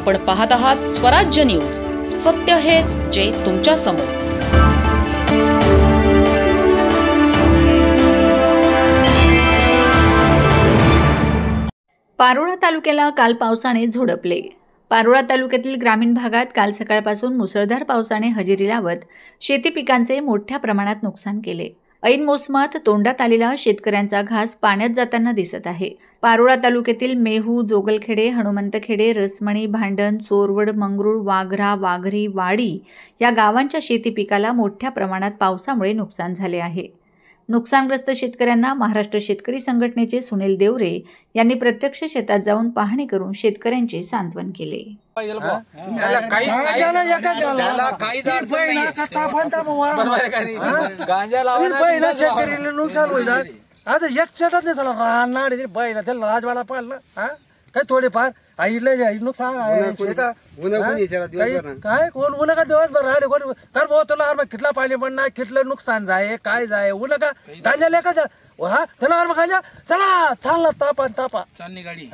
आपण पाहत आहात स्वराज्य न्यूज. सत्य हेच जे तुमच्या समोर. पारोळा तालुक्याला काल पावसाने झोडपले. पारोळा तालुक्यातील ग्रामीण भागात काल सकाळपासून मुसळधार पावसाने हजेरी लावत शेती पिकांचे मोठ्या प्रमाणात नुकसान केले. ऐन मोसमात तोंडात आलेला शेतकऱ्यांचा घास पाण्यात जाताना दिसत आहे. पारोळा तालुक्यातील मेहू, जोगलखेडे, हनुमंतखेडे, रसमणी, भांडण, चोरवड, मंगरुळ, वाघरा, वाघरी, वाडी या गावांच्या शेती पिकाला मोठ्या प्रमाणात पावसामुळे नुकसान झाले आहे. नुकसानग्रस्त शेतकऱ्यांना महाराष्ट्र शेतकरी संघटनेचे सुनील देवरे यांनी प्रत्यक्ष शेतात जाऊन पाहणी करून शेतकऱ्यांचे सांत्वन केले. आता एक शेतात नाही झाला राहणार बैला त्याला राजवाडा पाडला काय थोडेफार आईले नुकसान काय कोण उन्हा का दिवसभर राहणे कोण कर भाऊ तुला कितला पाणी पडणार कितलं नुकसान जाय काय जाय उन्हा का गांजा लेखा हा त्याला खाजा चला चालला तापा तापा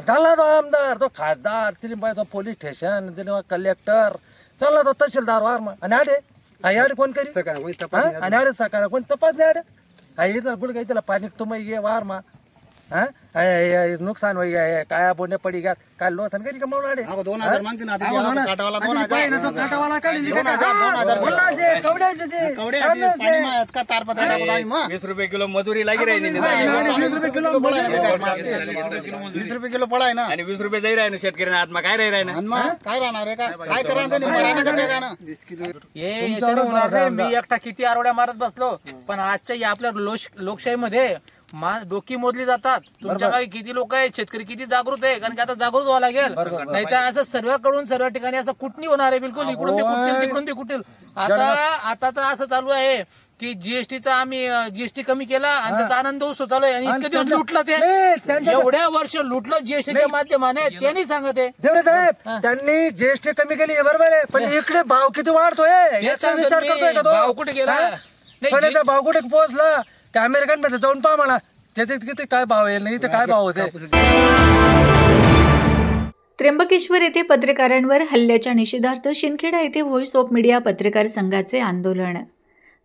चालला तो आमदार तो खासदार तिने तो पोलीस स्टेशन तिने कलेक्टर चालला तो तहसीलदार वारमा आणि आडे आडे कोण करी आणि आडे सकाळ कोण तपास नाही आडे आई कुठे काही त्याला पाणी तुम्ही ये वारमा नुकसान होई गया काय बोने पडी गया काय लोसन करी का म्हणून आडे 2000 मागते ना काटावाला 2000 काटावाला काढली 20 रुपये किलो मजुरी लागी राहिली 20 रुपये किलो पळाय ना आणि 20 रुपये जाई राहिना शेतकऱ्यांना आत्मा काय राही राहिना काय राहणार आहे काय करणार मी एकटा किती आरोड्या मारत बसलो पण आजच्या आपल्या लोकशाहीमध्ये डोकी मोजली जातात. तुमच्या गावी किती लोक आहेत, शेतकरी किती जागृत आहे, कारण की आता जागृत व्हावं लागेल. नाहीतर असं सर्वांकडून सर्व ठिकाणी असं कुठणी होणार आहे. बिलकुल इकडून ते कुठतील तिकडून ते कुठतील. आता तर असं चालू आहे की जीएसटीचा आम्ही जीएसटी कमी केला आणि त्याचा आनंद उत्सव चालू आहे आणि इतके दिवस लुटलं ते एवढ्या वर्ष लुटलं जीएसटीच्या माध्यमाने त्यांनी सांगत आहे. देवरे साहेब त्यांनी जीएसटी कमी केली बरोबर आहे पण इकडे भाव किती वाढतोय याचा विचार करतोय का तो? भाव कुठे गेला? सोन्याचा भाव कुठे पोहोचला? त्या अमेरिकन मध्ये जाऊन पहा मला त्याचे किती काय भाव आहे नाही ते काय भाव होते. त्र्यंबकेश्वर येथे पत्रकारांवर हल्ल्याच्या निषेधार्थ शिंदखेडा येथे व्हॉइस ऑफ मीडिया पत्रकार संघाचे आंदोलन.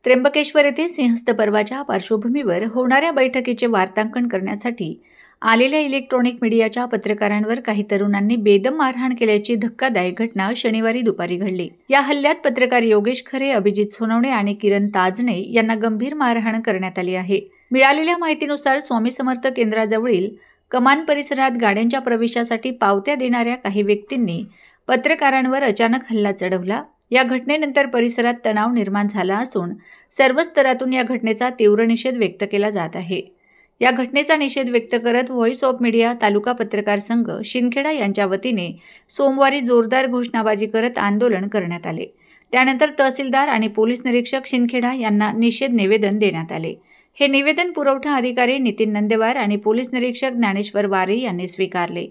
त्र्यंबकेश्वर येथे सिंहस्थ पर्वाच्या पार्श्वभूमीवर होणाऱ्या बैठकीचे वार्तांकन करण्यासाठी आलेल्या इलेक्ट्रॉनिक मीडियाच्या पत्रकारांवर काही तरुणांनी बेदम मारहाण केल्याची धक्कादायक घटना शनिवारी दुपारी घडली. या हल्ल्यात पत्रकार योगेश खरे, अभिजित सोनवणे आणि किरण ताजने यांना गंभीर मारहाण करण्यात आली आहे. मिळालेल्या माहितीनुसार स्वामी समर्थ केंद्राजवळील कमान परिसरात गाड्यांच्या प्रवेशासाठी पावत्या देणाऱ्या काही व्यक्तींनी पत्रकारांवर अचानक हल्ला चढवला. या घटनेनंतर परिसरात तणाव निर्माण झाला असून सर्व स्तरातून या घटनेचा तीव्र निषेध व्यक्त केला जात आहे. या घटनेचा निषेध व्यक्त करत व्हॉइस ऑफ मीडिया तालुका पत्रकार संघ शिंदखेडा यांच्या वतीने सोमवारी जोरदार घोषणाबाजी करत आंदोलन करण्यात आले. त्यानंतर तहसीलदार आणि पोलीस निरीक्षक शिंदखेडा यांना निषेध निवेदन देण्यात आले. हे निवेदन पुरवठा अधिकारी नितीन नंदेवार आणि पोलीस निरीक्षक ज्ञानेश्वर वारे यांनी स्वीकारले.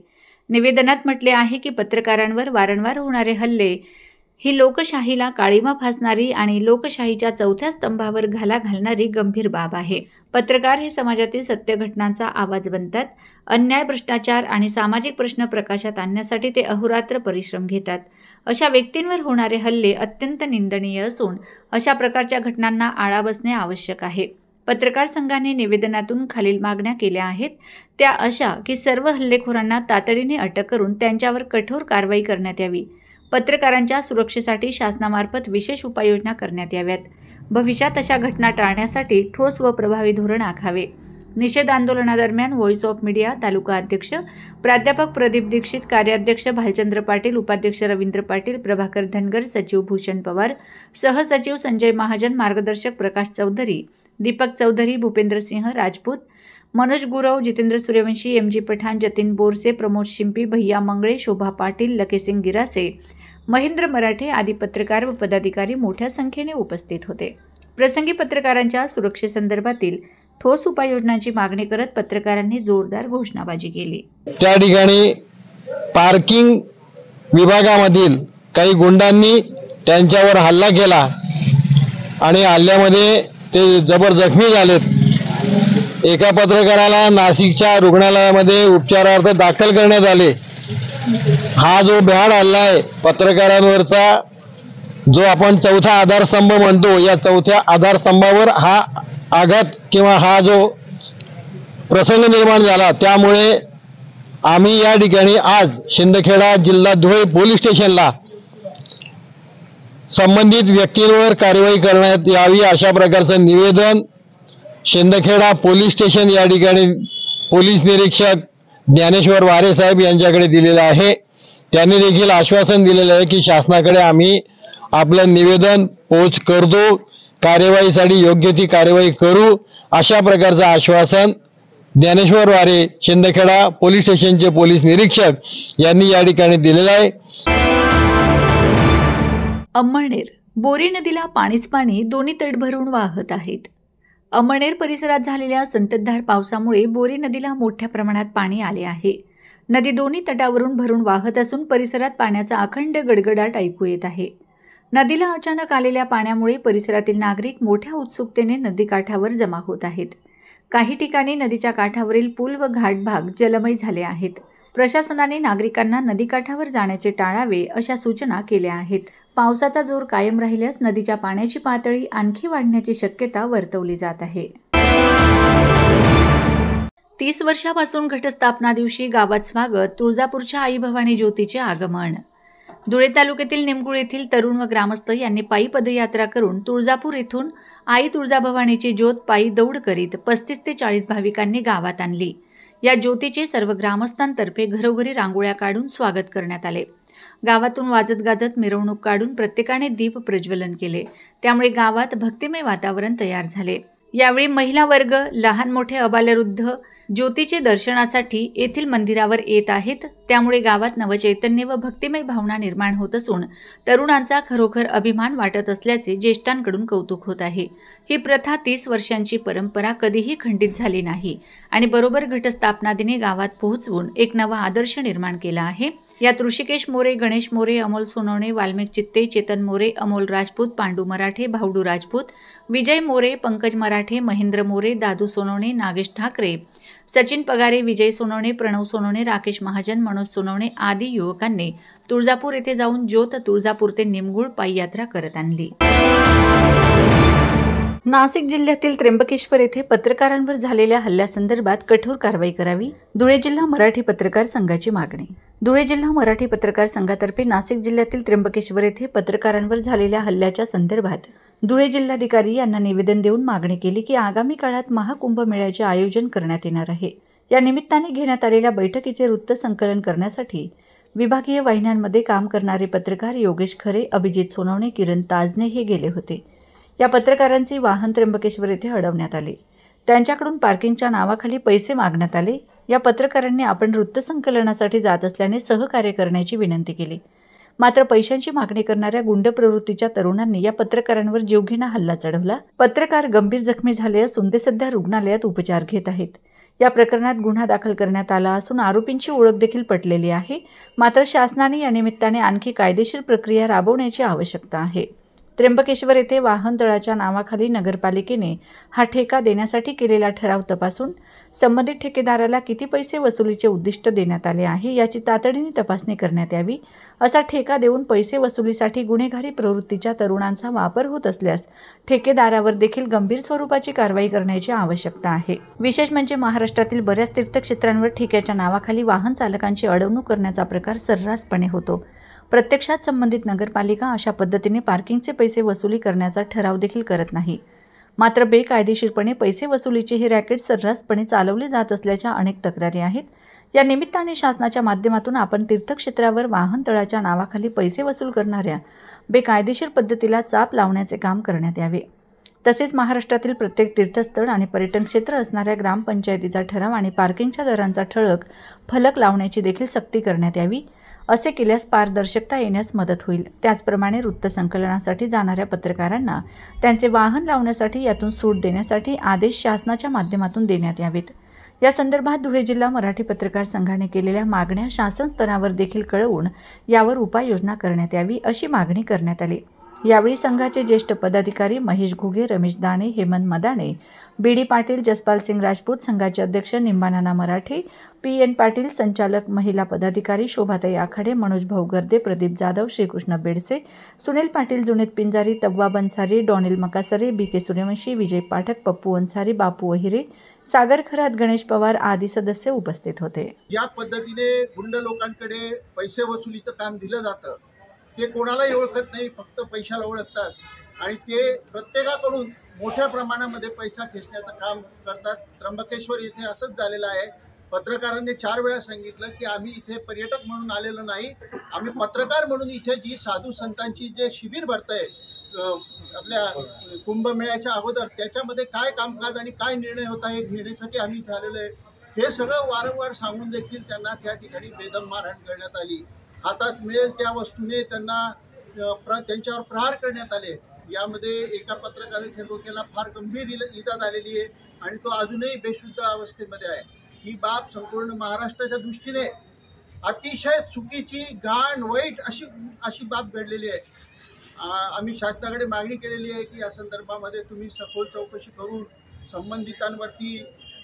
निवेदनात म्हटले आहे की पत्रकारांवर वारंवार होणारे हल्ले ही लोकशाहीला काळिमा फासणारी आणि लोकशाहीच्या चौथ्या स्तंभावर घाला घालणारी गंभीर बाब आहे. पत्रकार हे समाजातील सत्य घटनांचा आवाज बनतात. अन्याय, भ्रष्टाचार आणि सामाजिक प्रश्न प्रकाशात आणण्यासाठी ते अहोरात्र परिश्रम घेतात. अशा व्यक्तींवर होणारे हल्ले अत्यंत निंदनीय असून अशा प्रकारच्या घटनांना आळा बसणे आवश्यक आहे. पत्रकार संघाने निवेदनातून खालील मागण्या केल्या आहेत त्या अशा की सर्व हल्लेखोरांना तातडीने अटक करून त्यांच्यावर कठोर कारवाई करण्यात यावी. पत्रकारांच्या सुरक्षेसाठी शासनामार्फत विशेष उपाययोजना करण्यात याव्यात. भविष्यात अशा घटना टाळण्यासाठी ठोस व प्रभावी धोरण आखावे. निषेध आंदोलनादरम्यान व्हॉइस ऑफ मीडिया तालुका अध्यक्ष प्राध्यापक प्रदीप दीक्षित, कार्याध्यक्ष भालचंद्र पाटील, उपाध्यक्ष रवींद्र पाटील, प्रभाकर धनगर, सचिव भूषण पवार, सहसचिव संजय महाजन, मार्गदर्शक प्रकाश चौधरी, दीपक चौधरी, भूपेंद्र सिंह राजपूत, मनोज गुरव, जितेंद्र सूर्यवंशी, एमजी पठाण, जतीन बोरसे, प्रमोद शिंपी, भैया मंगळे, शोभा पाटील, लकेसिंग गिरासे, महेंद्र मराठे आदी पत्रकार व पदाधिकारी मोठ्या संख्येने उपस्थित होते. प्रसंगी पत्रकारांच्या सुरक्षेसंदर्भातील ठोस उपाययोजनांची मागणी करत पत्रकारांनी जोरदार घोषणाबाजी केली. त्या ठिकाणी पार्किंग विभागामधील काही गुंडांनी त्यांच्यावर हल्ला केला आणि हल्ल्यामध्ये ते जबर जखमी झालेत. एका पत्रकाराला नाशिकच्या रुग्णालयामध्ये उपचारार्थ दाखल करण्यात आले. हा जो भ्याड हल्ला आहे पत्रकारांवरचा, जो आपण चौथा आधारस्तंभ म्हणतो, या चौथ्या आधारस्तंभावर हा आघात किंवा हा जो प्रसंग निर्माण झाला, त्यामुळे आम्ही या ठिकाणी आज शिंदखेडा जिल्हा धुळे पोलीस स्टेशनला संबंधित व्यक्तींवर कारवाई करण्यात यावी अशा प्रकारचं निवेदन शिंदखेडा पोलीस स्टेशन या ठिकाणी पोलीस निरीक्षक ज्ञानेश्वर वारे साहेब यांच्याकडे दिलेलं आहे. त्यांनी देखील आश्वासन दिलेलं आहे की शासनाकडे आम्ही आपलं निवेदन पोच करतो, कार्यवाहीसाठी योग्य ती कार्यवाही करू, अशा प्रकारचं आश्वासन ज्ञानेश्वर वारे शिंदखेडा पोलीस स्टेशनचे पोलीस निरीक्षक यांनी या ठिकाणी दिलेलं आहे. अंमळनेर बोरी नदीला पाणीच पाणी, दोन्ही तट भरून वाहत आहेत. अंमळनेर परिसरात झालेल्या संततधार पावसामुळे बोरी नदीला मोठ्या प्रमाणात पाणी आले आहे. नदी दोन्ही तटावरून भरून वाहत असून परिसरात पाण्याचा अखंड गडगडाट ऐकू येत आहे. नदीला अचानक आलेल्या पाण्यामुळे परिसरातील नागरिक मोठ्या उत्सुकतेने नदीकाठावर जमा होत आहेत. काही ठिकाणी नदीच्या काठावरील पूल व घाटभाग जलमय झाले आहेत. प्रशासनाने नागरिकांना नदीकाठावर जाण्याचे टाळावे अशा सूचना केल्या आहेत. पावसाचा जोर कायम राहिल्यास नदीच्या पाण्याची पातळी आणखी वाढण्याची शक्यता वर्तवली जात आहे. 30 वर्षापासून घटस्थापना दिवशी गावात स्वागत, तुळजापूरच्या आई भवानी ज्योतीचे आगमन. धुळे तालुक्यातील निमकुळ येथील तरुण व ग्रामस्थ यांनी पायी पदयात्रा करून तुळजापूर येथून आई तुळजाभवानीची ज्योत पायी दौड करीत 35 ते 40 भाविकांनी गावात आणली. या ज्योतीचे सर्व ग्रामस्थांतर्फे घरोघरी रांगोळ्या काढून स्वागत करण्यात आले. गावातून वाजत गाजत मिरवणूक काढून प्रत्येकाने दीप प्रज्वलन केले. त्यामुळे गावात भक्तिमय वातावरण तयार झाले. यावेळी महिला वर्ग, लहान मोठे अबालवृद्ध ज्योतीचे दर्शनासाठी येथील मंदिरावर येत आहेत. त्यामुळे गावात नवचैतन्य व भक्तिमय भावना निर्माण होत असून तरुणांचा खरोखर अभिमान वाटत असल्याचे ज्येष्ठांकडून कौतुक होत आहे. ही प्रथा 30 वर्षांची परंपरा कधीही खंडित झाली नाही आणि बरोबर घटस्थापना दिनी गावात पोहोचवून एक नवा आदर्श निर्माण केला आहे. यात ऋषिकेश मोरे, गणेश मोरे, अमोल सोनवणे, वाल्मिक चित्ते, चेतन मोरे, अमोल राजपूत, पांडू मराठे, भावडू राजपूत, विजय मोरे, पंकज मराठे, महेंद्र मोरे, दादू सोनवणे, नागेश ठाकरे, सचिन पगारे, विजय सोनवणे, प्रणव सोनवणे, राकेश महाजन, मनोज सोनवणे आदी युवकांनी तुळजापूर येथे जाऊन ज्योत तुळजापूर ते निमगुळ पायी यात्रा करत आणली. नाशिक जिल्ह्यातील त्र्यंबकेश्वर येथे पत्रकारांवर झालेल्या हल्ल्यासंदर्भात कठोर कारवाई करावी, धुळे जिल्हा मराठी पत्रकार संघाची मागणी. धुळे जिल्हा मराठी पत्रकार संघातर्फे नाशिक जिल्ह्यातील त्र्यंबकेश्वर येथे पत्रकारांवर झालेल्या हल्ल्याच्या संदर्भात धुळे जिल्हाधिकारी यांना निवेदन देऊन मागणी केली की आगामी काळात महाकुंभमेळ्याचे आयोजन करण्यात येणार आहे. या निमित्ताने घेण्यात आलेल्या बैठकीचे वृत्त संकलन करण्यासाठी विभागीय वाहिन्यांमध्ये काम करणारे पत्रकार योगेश खरे, अभिजित सोनवणे, किरण ताजने हे गेले होते. या पत्रकारांचे वाहन त्र्यंबकेश्वर येथे अडवण्यात आले. त्यांच्याकडून पार्किंगच्या नावाखाली पैसे मागण्यात आले. या पत्रकारांनी आपण वृत्तसंकलनासाठी जात असल्याने सहकार्य करण्याची विनंती केली. मात्र पैशांची मागणी करणाऱ्या गुंड प्रवृत्तीच्या तरुणांनी या पत्रकारांवर जीवघेणा हल्ला चढवला. पत्रकार गंभीर जखमी झाले असून ते सध्या रुग्णालयात उपचार घेत आहेत. या प्रकरणात गुन्हा दाखल करण्यात आला असून आरोपींची ओळख देखील पटलेली आहे. मात्र शासनाने या निमित्ताने आणखी कायदेशीर प्रक्रिया राबवण्याची आवश्यकता आहे. त्र्यंबकेश्वर येथे वाहन तळाच्या नावाखाली नगरपालिकेने हा ठेका देण्यासाठी केलेला ठराव तपासून संबंधित ठेकेदाराला किती पैसे वसुलीचे उद्दिष्ट देण्यात आले आहे याची तातडीने तपासणी करण्यात यावी. असा ठेका देऊन पैसे वसुलीसाठी गुन्हेगारी प्रवृत्तीच्या तरुणांचा वापर होत असल्यास ठेकेदारावर देखील गंभीर स्वरूपाची कारवाई करण्याची आवश्यकता आहे. विशेष म्हणजे महाराष्ट्रातील बऱ्याच तीर्थक्षेत्रांवर ठेक्याच्या नावाखाली वाहन चालकांची अडवणूक करण्याचा प्रकार सर्रासपणे होतो. प्रत्यक्षात संबंधित नगरपालिका अशा पद्धतीने पार्किंगचे पैसे वसुली करण्याचा ठराव देखील करत नाही. मात्र बेकायदेशीरपणे पैसे वसुलीचे हे रॅकेट सर्रासपणे चालवले जात असल्याच्या अनेक तक्रारी आहेत. या निमित्ताने शासनाच्या माध्यमातून आपण तीर्थक्षेत्रावर वाहन तळाच्या नावाखाली पैसे वसूल करणाऱ्या बेकायदेशीर पद्धतीला चाप लावण्याचे काम करण्यात यावे. तसेच महाराष्ट्रातील प्रत्येक तीर्थस्थळ आणि पर्यटन क्षेत्र असणाऱ्या ग्रामपंचायतीचा ठराव आणि पार्किंगच्या दरांचा ठळक फलक लावण्याची देखील सक्ती करण्यात यावी. असे केल्यास पारदर्शकता येण्यास मदत होईल. त्याचप्रमाणे वृत्तसंकलनासाठी जाणाऱ्या पत्रकारांना त्यांचे वाहन लावण्यासाठी यातून सूट देण्यासाठी आदेश शासनाच्या माध्यमातून देण्यात यावेत. या संदर्भात धुळे जिल्हा मराठी पत्रकार संघाने केलेल्या मागण्या शासन स्तरावर देखील कळवून यावर उपाययोजना करण्यात यावी अशी मागणी करण्यात आली. यावेळी संघाचे ज्येष्ठ पदाधिकारी महेश घुगे, रमेश दाणे, हेमंत मदाणे, बी.डी. पाटील, जसपाल सिंग राजपूत, संघाचे अध्यक्ष निंबानाना मराठे, पी.एन. पाटील, संचालक महिला पदाधिकारी शोभाताई आखाडे, मनोज भाऊ गर्दे, प्रदीप जाधव, श्रीकृष्ण बेडसे, सुनील पाटील, जुनेद पिंजारी, तव्वा अन्सारी, डॉनिल मकासरे, बी.के. सूर्यवंशी, विजय पाठक, पप्पू अन्सारी, बापू अहिरे, सागर खरात, गणेश पवार आदी सदस्य उपस्थित होते. या पद्धतीने गुंड लोकांकडे पैसे वसुलीचं काम दिलं जातं. ते कोणालाही ओळखत नाही, फक्त पैशाला ओळखतात आणि ते प्रत्येकाकडून मोठ्या प्रमाणामध्ये पैसा खेचण्याचं काम करतात. त्र्यंबकेश्वर येथे असंच झालेलं आहे. पत्रकारांनी 4 वेळा सांगितलं की आम्ही इथे पर्यटक म्हणून आलेलो नाही, आम्ही पत्रकार म्हणून इथे जी साधू संतांची जे शिबिर भरतंय आपल्या कुंभमेळ्याच्या अगोदर, त्याच्यामध्ये काय कामकाज आणि काय निर्णय होता हे घेण्यासाठी आम्ही इथे आलेलो आहे. हे सगळं वारंवार सांगून देखील त्यांना त्या ठिकाणी बेदम मारहाण करण्यात आली. हातात मिळेल त्या वस्तूने त्यांना त्यांच्यावर प्रहार करण्यात आले. यामध्ये एका पत्रकाराच्या डोक्याला फार गंभीर इजा झालेली आहे आणि तो अजूनही बेशुद्ध अवस्थेमध्ये आहे. ही बाब संपूर्ण महाराष्ट्राच्या दृष्टीने अतिशय चुकीची, घाण, वाईट अशी बाब घडलेली आहे. आम्ही शासनाकडे मागणी केलेली आहे की या संदर्भामध्ये तुम्ही सखोल चौकशी करून संबंधितांवरती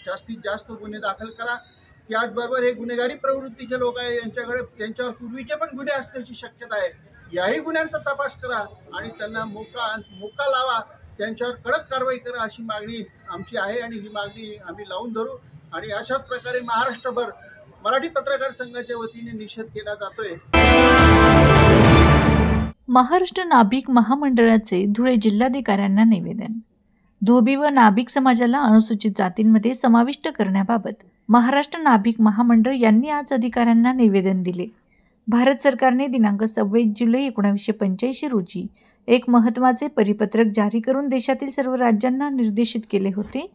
जास्तीत जास्त गुन्हे दाखल करा. त्याचबरोबर हे गुन्हेगारी प्रवृत्तीचे लोक आहे, त्यांच्यावर पूर्वीचे पण गुन्हे असण्याची शक्यता आहे. याही गुन्ह्यांचा तपास करा आणि त्यांना मोका लावा, त्यांच्यावर कडक कारवाई करा अशी मागणी आमची आहे आणि ही मागणी आम्ही लावून धरू. आणि अशाच प्रकारे महाराष्ट्रभर मराठी पत्रकार संघाच्या वतीने निषेध केला जातोय. महाराष्ट्र नाभिक महामंडळाचे धुळे जिल्हाधिकाऱ्यांना निवेदन. धोबी व नाभिक समाजाला अनुसूचित जातींमध्ये समाविष्ट करण्याबाबत महाराष्ट्र नाभिक महामंडळ यांनी आज अधिकाऱ्यांना निवेदन दिले. भारत सरकारने दिनांक 26 जुलै 1985 रोजी एक महत्त्वाचे परिपत्रक जारी करून देशातील सर्व राज्यांना निर्देशित केले होते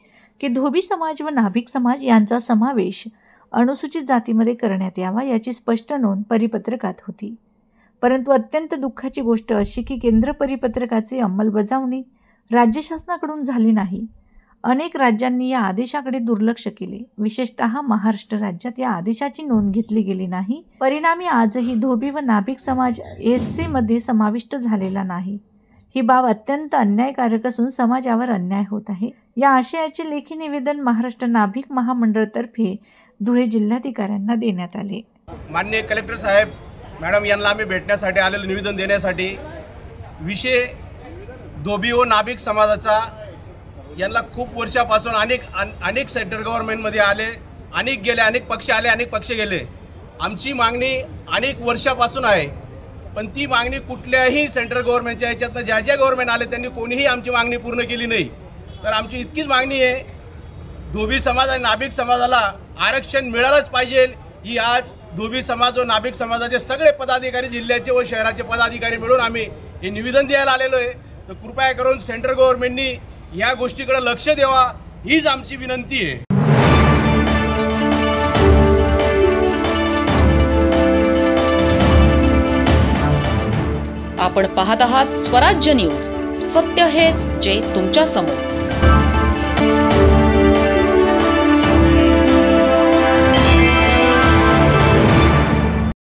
की धोबी समाज व नाभिक समाज यांचा समावेश अनुसूचित जातीमध्ये करण्यात यावा याची स्पष्ट नोंद परिपत्रकात होती. परंतु अत्यंत दुःखाची गोष्ट अशी की केंद्र परिपत्रकाची अंमलबजावणी राज्य शासनाकडून झाली नाही. अनेक राज्यांनी या आदेशाकडे दुर्लक्ष केले. विशेषतः महाराष्ट्र राज्यात या आदेशाची नोंद घेतली गेली नाही. परिणामी आजही धोबी व नाभिक समाज SC मध्ये समाविष्ट झालेला नाही. ही बाब अत्यंत अन्यायकारक असून समाजावर अन्याय होत आहे. या आशयाचे लेखी निवेदन महाराष्ट्र नाभिक महामंडळातर्फे धुळे जिल्हाधिकाऱ्यांना देण्यात आले. माननीय कलेक्टर साहेब मॅडम यांना आम्ही भेटण्यासाठी आलेलं निवेदन देण्यासाठी. विषय धोबी व नाभिक समाजाचा यांना खूप वर्षापासून अनेक सेंट्रल गव्हर्नमेंटमध्ये आले, अनेक गेले, अनेक पक्ष आले, अनेक पक्ष गेले. आमची मागणी अनेक वर्षापासून आहे, पण ती मागणी कुठल्याही सेंट्रल गव्हर्नमेंटच्या ह्याच्यातनं ज्या गव्हर्नमेंट आले त्यांनी कोणीही आमची मागणी पूर्ण केली नाही. तर आमची इतकीच मागणी आहे, धोबी समाज आणि नाभिक समाजाला आरक्षण मिळालंच पाहिजे. ही आज धोबी समाज व नाभिक समाजाचे सगळे पदाधिकारी, जिल्ह्याचे व शहराचे पदाधिकारी मिळून आम्ही हे निवेदन द्यायला आलेलो आहे. तर कृपया करून सेंट्रल गव्हर्नमेंटनी या गोष्टीकडे लक्ष द्यावा हीच आमची विनंती आहे. आपण पाहत आहात स्वराज्य न्यूज. सत्य हेच जे तुमच्या समोर.